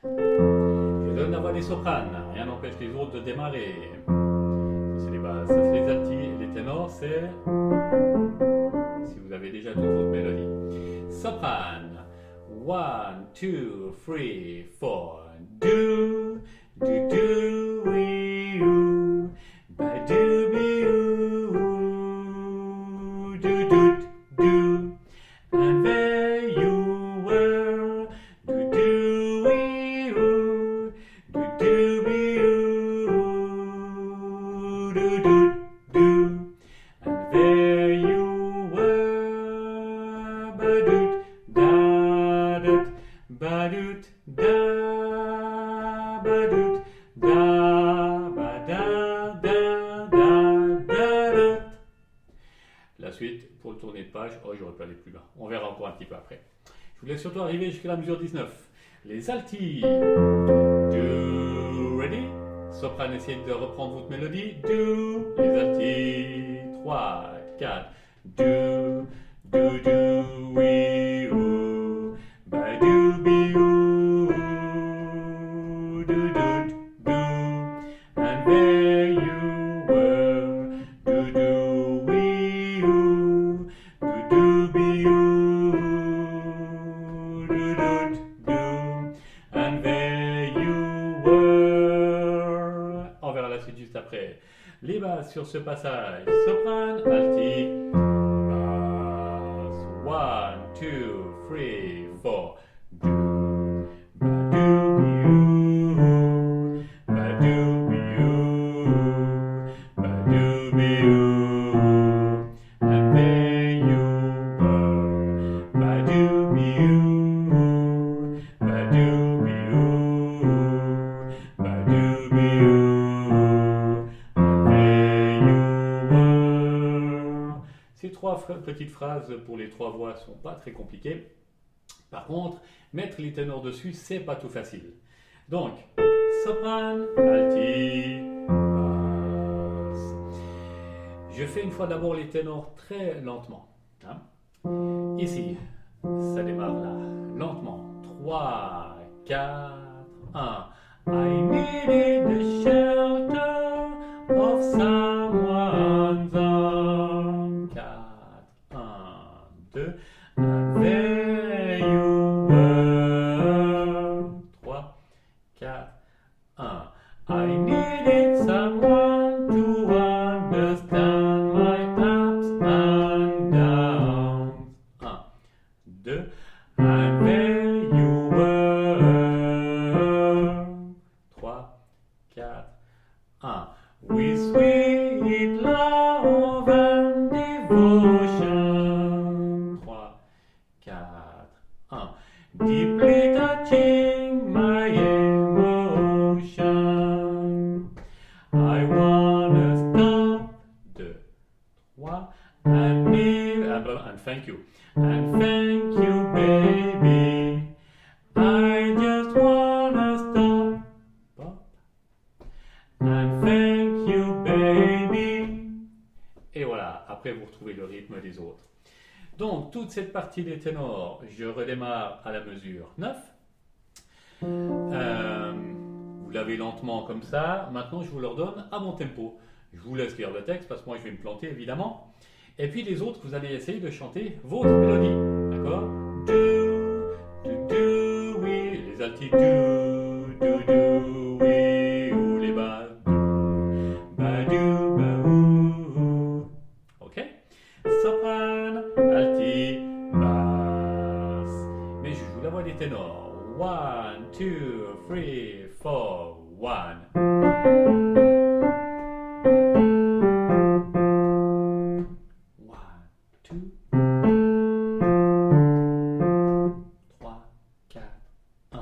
Je donne la voix des sopranes, rien n'empêche les autres de démarrer. Ça c'est les basses, ça c'est les altis et les ténors, c'est si vous avez déjà toute votre mélodie. Soprane, 1, 2, 3, 4. Do, do, do, wee, oo, ba, do, be, oo, do, do, do. And there you were, do, do, wee, oo, do, do, be, oo, do, do, do. And there you were, ba-doot, da-doot, ba-doot, da, ba-doot, da, ba-da, da, da, da-doot. La suite, pour le tourner de page, oh, j'aurais pu aller plus loin. On verra encore un petit peu après. Je vous laisse surtout arriver jusqu'à la mesure 19. Les altis. Do, ready? Soprane, essayez de reprendre votre mélodie. Do, les altis. 3, 4. Do, do, do, wee, oo. Ba, do, be, oo. Do, do, do. And there you were. Do, do, wee, oo. Do, do, be, oo. Do, do, do. And there you were. On verra la suite juste après. Les basses sur ce passage. Soprane, alti, basse. 1, 2, 3, 4. Do, ba, do, be, oo. Ba, do, be, oo. Ba, do, be, oo. And there you were. Ba, do, be, oo. Ba, do, be, oo. Ba, do, be, oo. And there you were. Ces petites phrases pour les trois voix sont pas très compliquées. Par contre, mettre les ténors dessus, c'est pas tout facile. Donc, soprane, alti, basse. Je fais une fois d'abord les ténors très lentement. Hein. Ici, ça démarre là, lentement. 3, 4, 1. I needed the shelter of someone's arm. 4, 1, 2. And there you were. 3, 4, 1. I needed someone to understand my ups and downs. 1, 2. And there you were. 3, 4, 1. With sweet love and devotion. 3, 4, 1. Deeply touching my emotion. I wanna stop. 2, 3. And thank you. And thank you, baby. I just wanna stop. Pop. And thank you, baby. Et voilà, après vous retrouvez le rythme des autres. Donc, toute cette partie des ténors, je redémarre à la mesure 9. Vous l'avez lentement comme ça. Maintenant, je vous le redonne à mon tempo. Je vous laisse lire le texte parce que moi, je vais me planter évidemment. Et puis les autres, vous allez essayer de chanter votre mélodie. D'accord? Do, do, do, oui. Les altis, do, do, do, oui. Ou les bas, do, ba, do, ba, ou. Ok? Soprane, alti, basse. Mais je joue la voix des ténors. 1, 2, 3, 4, 1. 2, 3, 4, 1.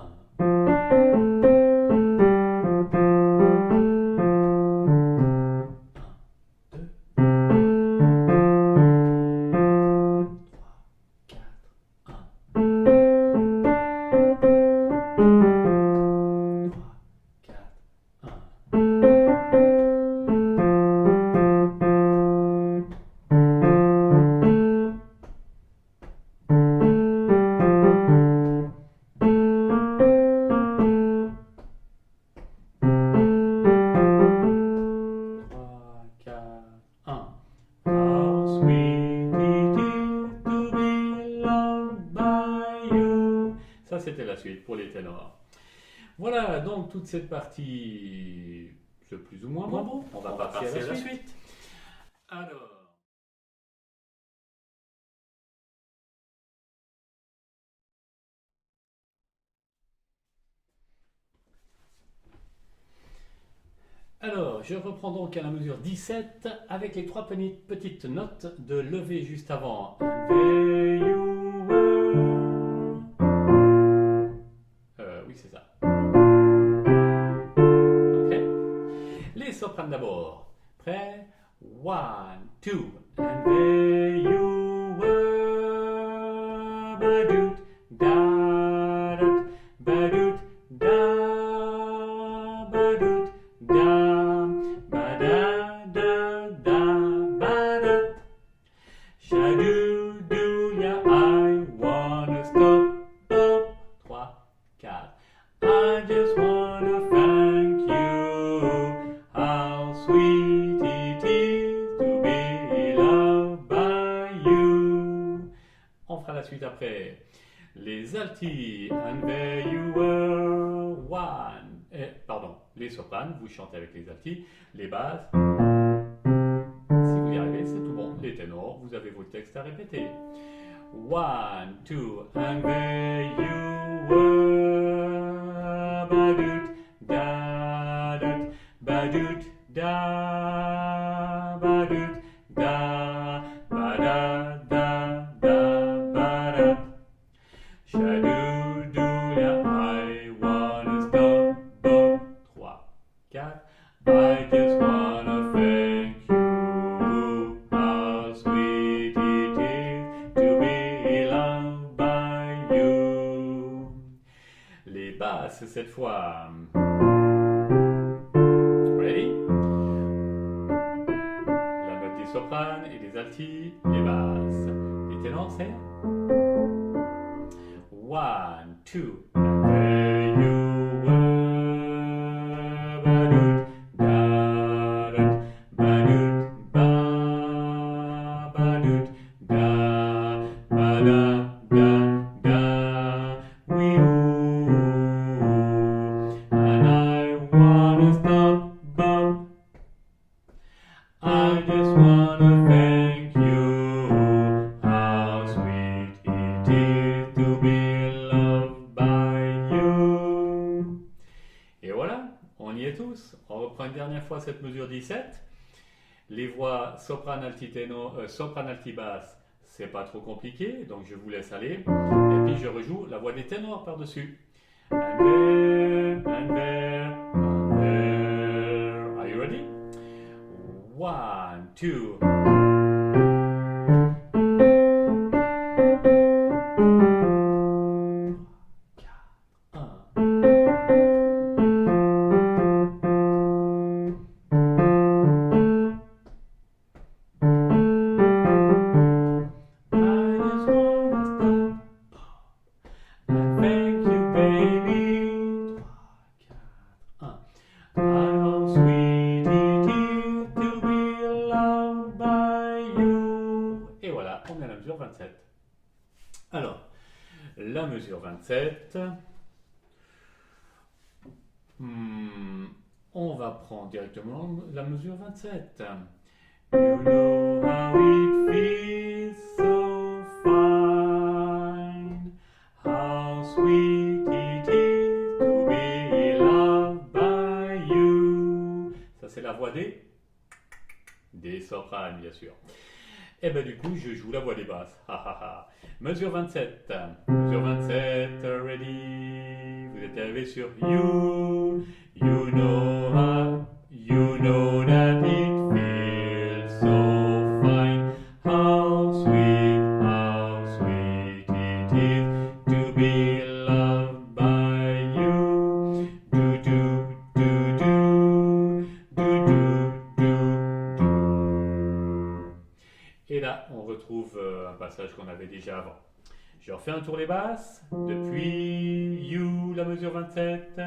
2, 3, 4, 1. Ça, c'était la suite pour les ténors. Voilà, donc toute cette partie, c'est plus ou moins bon. On va passer à la suite. Alors, je reprends donc à la mesure 17 avec les trois petites notes de lever juste avant. And there you were. Oui, c'est ça. Ok. Les sopranes d'abord. Prêt? 1, 2. And there you were. Badoot, da-doot, badoot, da, badoot, da. Shadoo-doo-ya, I wanna stop, stop. 3, 4. I just wanna thank you. How sweet it is to be loved by you. On fera la suite après. Les altis, and there you were. Pardon, les sopranes, vous chantez avec les altis. Les basses. Si vous y arrivez, c'est tout bon. Les ténors, vous avez vos textes à répéter. 1, 2, and there you were. Badoot, da-doot, badoot, da, badoot, da, ba-da, ba-da. Shadoo-doo-ya, I wanna stop, stop. 3, 4. I just wanna thank you. How sweet it is to be loved by you. Les basses cette fois. Ready? La note des sopranes et des altis, les basses. Les ténors, c'est 1, 2. And there you were. Badoot, da-doot, badoot, ba, badoot, da, ba-da, wee-oo. And I wanna stop, bop. I just wanna thank you. How sweet it is to be loved by you. Et voilà, on y est tous. On reprend une dernière fois cette mesure 17. Les voix soprane, alti, ténor, soprane, alti, basse, c'est pas trop compliqué, donc je vous laisse aller. Et puis je rejoue la voix des ténors par-dessus. And there, and there, and there. Are you ready? 1, 2. On est à la mesure 27. Alors, la mesure 27, on va prendre directement la mesure 27. You know how it feels so fine, how sweet it is to be loved by you. Ça c'est la voix des sopranes, bien sûr. Et ben du coup, je joue la voix des basses. Mesure 27. Mesure 27, ready. Vous êtes arrivé sur You. You know that it feels so fine. How sweet it is to be loved by you. Do do do do do do do do. Et là, on retrouve un passage qu'on avait déjà avant. Je refais un tour les basses. Depuis You, la mesure 27.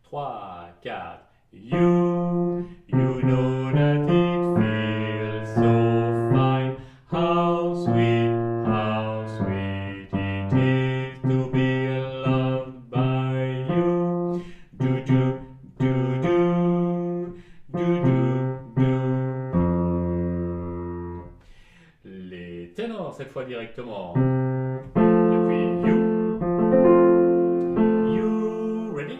3, 4. You know that it feels so fine. How sweet it is to be alive. directement. Depuis you. You, ready?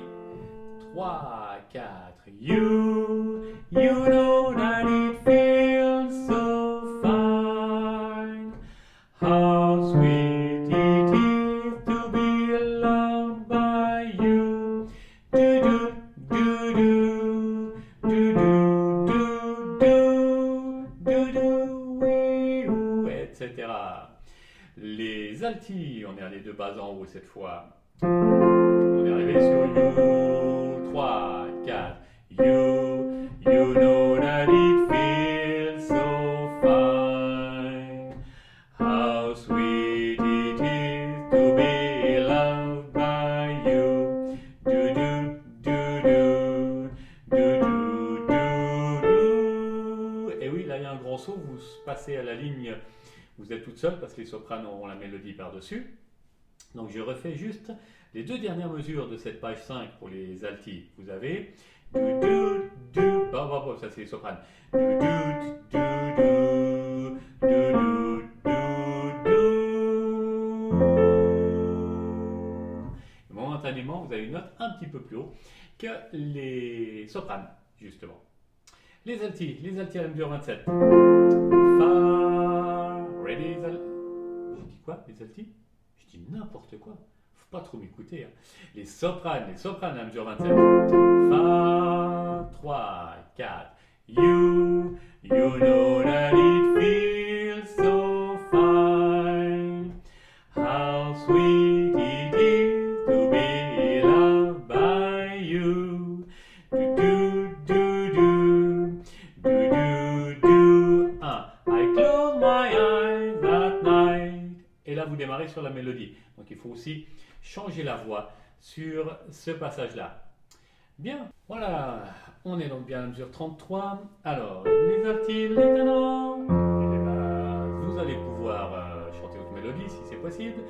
3, 4. You know that it feels so fine. How sweet it is to be loved by you. Do do do do do do do do oui ou etc. Les altis, on est allé de bas en haut cette fois. On est arrivé sur you. 3, 4. You know that it feels so fine. How sweet it is to be loved by you. Do do do do do do do do. Et oui, là il y a un grand saut, vous passez à la ligne, vous êtes toute seule parce que les sopranes auront la mélodie par-dessus. Donc je refais juste les deux dernières mesures de cette page 5 pour les altis. Vous avez du du du, ça c'est les sopranes. Du du du du du du du. Et momentanément, vous avez une note un petit peu plus haut que les sopranes, justement. Les altis à la mesure 27. Fa, ready, j'ai dit quoi, les altis? Je dis n'importe quoi. Faut pas trop m'écouter. Hein. Les sopranes à la mesure 27. Fa, 3, 4. You know that it feels so fine. How sweet it is to be loved by you. Do do do do do do do. I close my eyes at night. Et là, vous démarrez sur la mélodie. Donc, il faut aussi changer la voix sur ce passage-là. Bien, voilà, on est donc bien à la mesure 33. Alors, les altis, les ténors, vous allez pouvoir chanter votre mélodie si c'est possible.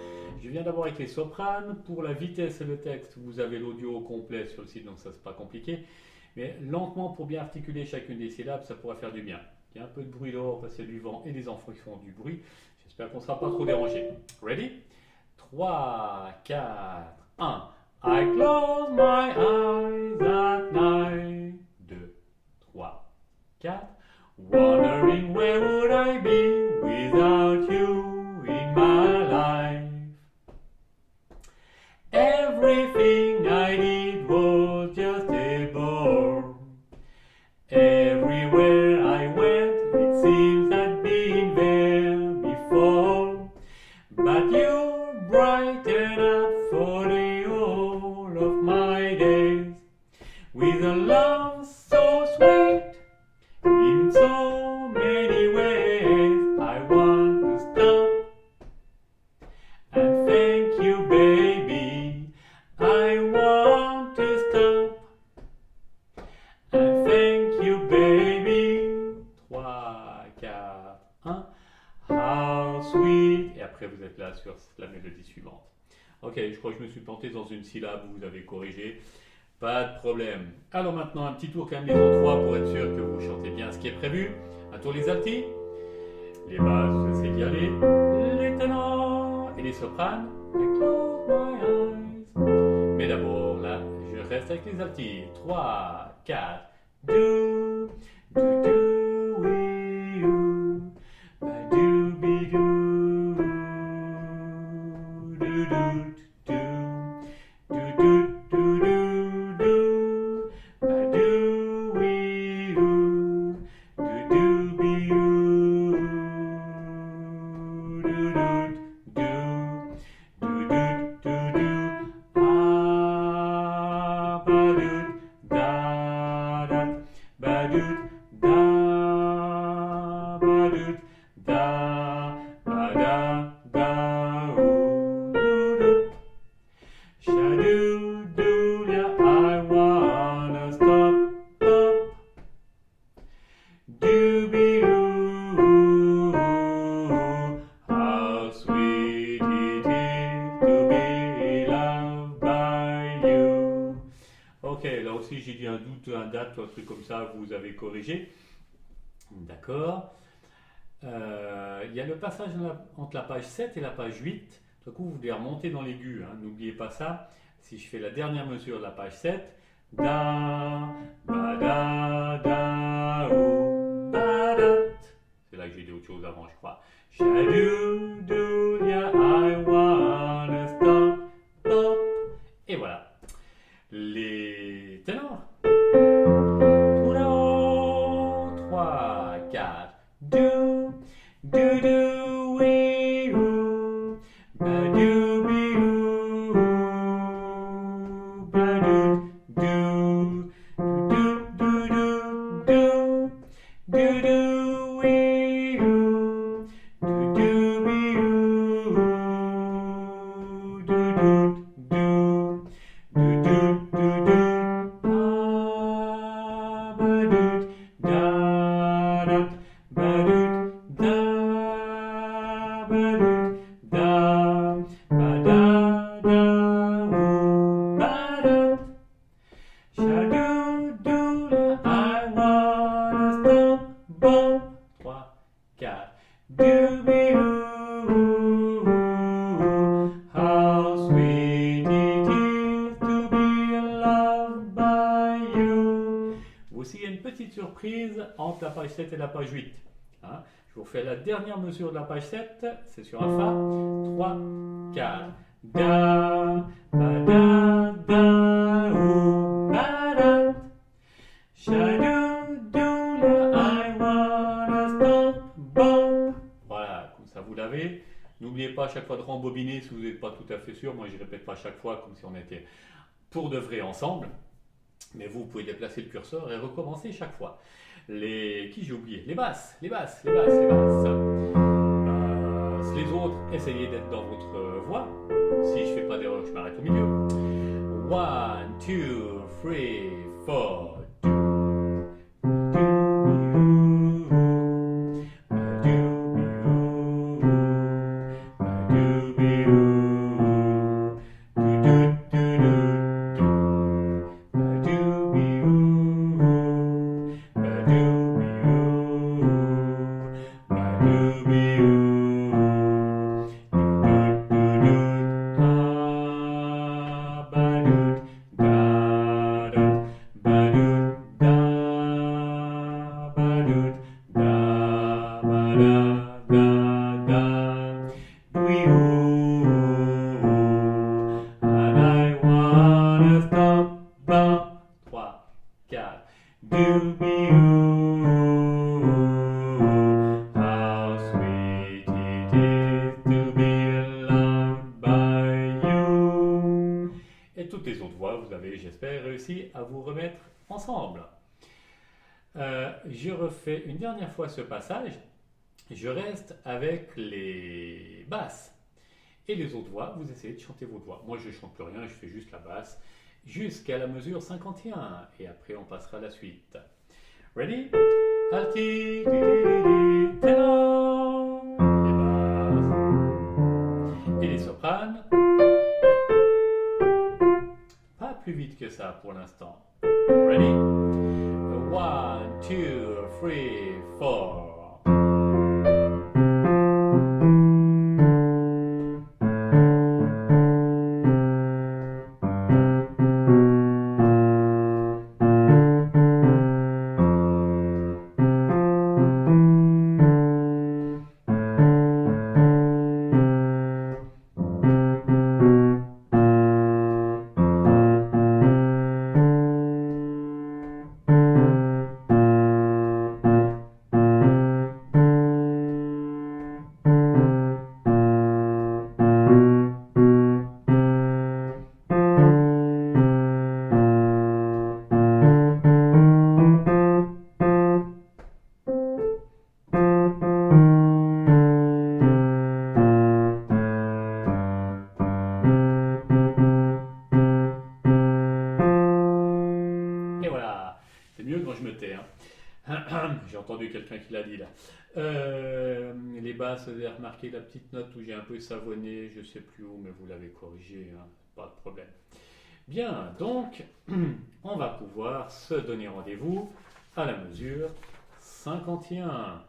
Je viens d'abord avec les sopranes. Pour la vitesse et le texte, vous avez l'audio au complet sur le site, donc ça c'est pas compliqué. Mais lentement, pour bien articuler chacune des syllabes, ça pourra faire du bien. Il y a un peu de bruit dehors parce qu'il y a du vent et des enfants qui font du bruit. J'espère qu'on ne sera pas trop dérangé. Ready? 3, 4, 1. I close my eyes at night. 2, 3, 4. Wondering where would I be without you in my life. Everything I did was just a bore. Everywhere I went, it seems I'd been there before. But you brighten up for the whole of my days with a love so sweet in so many ways. I want to stop and thank you, baby. I want to stop and thank you, baby. 3, 4, 1. How sweet. Et après, vous êtes là sur la mélodie suivante. Ok, je crois que je me suis planté dans une syllabe, vous avez corrigé. Pas de problème. Alors maintenant, un petit tour quand même les autres trois pour être sûr que vous chantez bien ce qui est prévu. Un tour les altis, les basses, je sais y aller, les ténors et les sopranes. I close my eyes. Mais d'abord, là, je reste avec les altis. 3, 4, do, do, do, oui, you, ba, do, be, do, do, do, do, do, do, do, do, do, ba, do, oui, you, do, do, be, you, do, do, do, do, do, do, do, ah, ba, do, da, da, ba, do, da, ba, do, da, ba, da, da, ooh, do, do. Shadoo, doo, yeah, I wanna stop, stop. Doobie, ooh, how sweet it is to be loved by you. Ok, là aussi j'ai dit un doute, un date, un truc comme ça, vous avez corrigé. D'accord. il y a le passage entre la page 7 et la page 8. Du coup, vous devez remonter dans l'aigu, hein. N'oubliez pas ça. Si je fais la dernière mesure de la page 7, da, ba, da, da, oh, ba, da. C'est là que j'ai dit autre chose avant, je crois. Shadoo, do, ya, I wanna stop, stop. Et voilà. Les ténors. 3, 4. Do, do, do, we, oo. Ba, do, be, oo. Ba, do, do. Do, do, do, do. Do, do, we, oo. Do, do, be, oo. Do, do, do. Do, do, do, do. Ah, ba, do, da, da. Ba, do, da, ba, do, da. Ba, da, da, oo, ba, da. Shadoo, doo, I wanna stop, bump. 3, 4. Doobie, oo, how sweet it is to be loved by you. Voici une petite surprise entre la page 7 et la page 8. Hein, je vous fais la dernière mesure de la page 7, c'est sur un Fa. 3, 4. Da, ba, da, da, oo, ba, da. Shadoo, doo, I wanna stop, bump. Voilà, comme ça vous l'avez. N'oubliez pas à chaque fois de rembobiner si vous n'êtes pas tout à fait sûr. Moi, je ne répète pas chaque fois comme si on était pour de vrai ensemble. Mais vous pouvez déplacer le curseur et recommencer chaque fois. Qui j'ai oublié? Les basses, les basses, les basses, les basses. Les autres, essayez d'être dans votre voix. Si je ne fais pas d'erreur, je m'arrête au milieu. 1, 2, 3, 4. How sweet it is to be loved by you. Et toutes les autres voix, vous avez, j'espère, réussi à vous remettre ensemble. Je refais une dernière fois ce passage. Je reste avec les basses. Et les autres voix, vous essayez de chanter votre voix. Moi, je ne chante plus rien, je fais juste la basse jusqu'à la mesure 51. Et après, on passera à la suite. Ready? Alti, ténor. Les basses. Et les sopranes. Pas plus vite que ça pour l'instant. Ready? 1, 2, 3, 4. Et voilà, c'est mieux quand je me tais. Hein. J'ai entendu quelqu'un qui l'a dit là. Les basses, vous avez remarqué la petite note où j'ai un peu savonné, je ne sais plus où, mais vous l'avez corrigé, hein, pas de problème. Bien, donc, on va pouvoir se donner rendez-vous à la mesure 51.